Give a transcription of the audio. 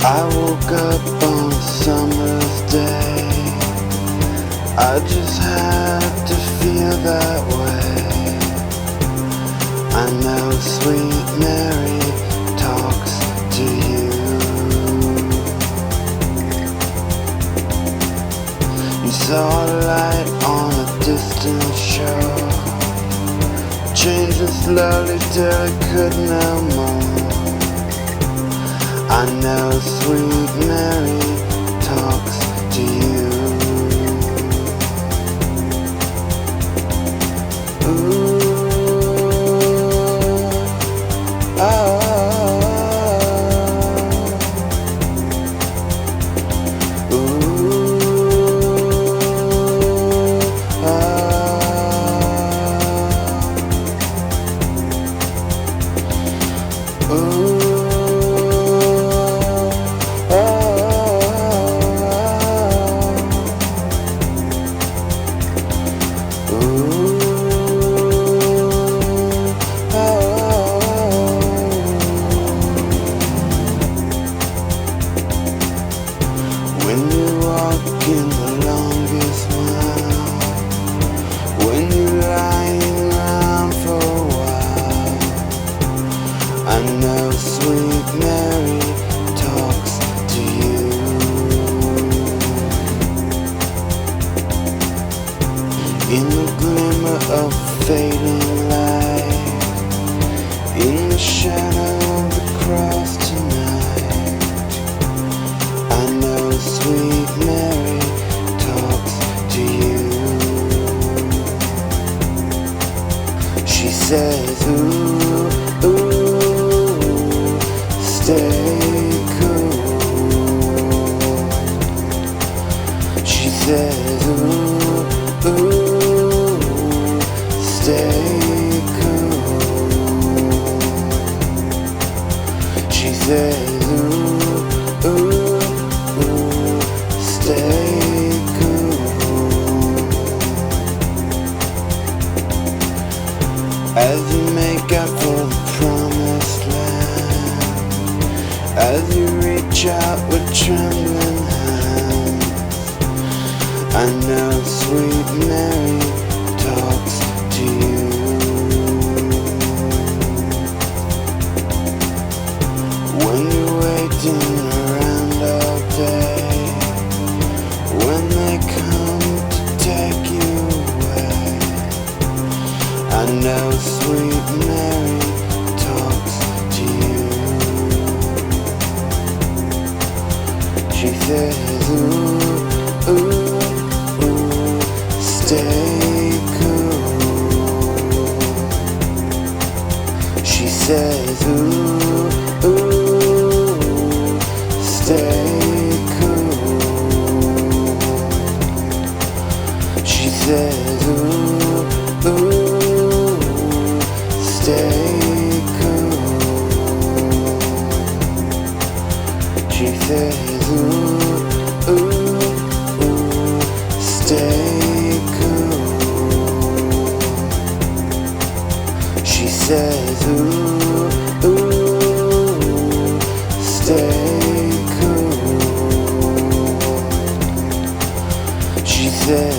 I woke up on a summer's day. I just had to feel that way. I know sweet Mary talks to you. You saw a light on a distant shore, changing slowly till it could no more. I know sweet Mary talks to you. Ooh, ah, ooh, ah, ooh. When you walk in the longest mile, when you're lying around for a while, I know sweet Mary talks to you. In the glimmer of fading light, in the shadow of the cross tonight, I know sweet Mary talks to you. She says, ooh, ooh, stay cool. She says, ooh, ooh, stay cool. She says, ooh, ooh, stay cool. As you make up for the promised land, as you reach out with trembling hands, I know sweet Mary talks to you. When you're waiting around all day, when they come to take you away, I know sweet Mary talks to you. She says, ooh, ooh, ooh, stay cool. She says, ooh, ooh, stay cool. She says, ooh, ooh, stay cool. She says, ooh, ooh, stay cool. She says, ooh, stay cool. She says,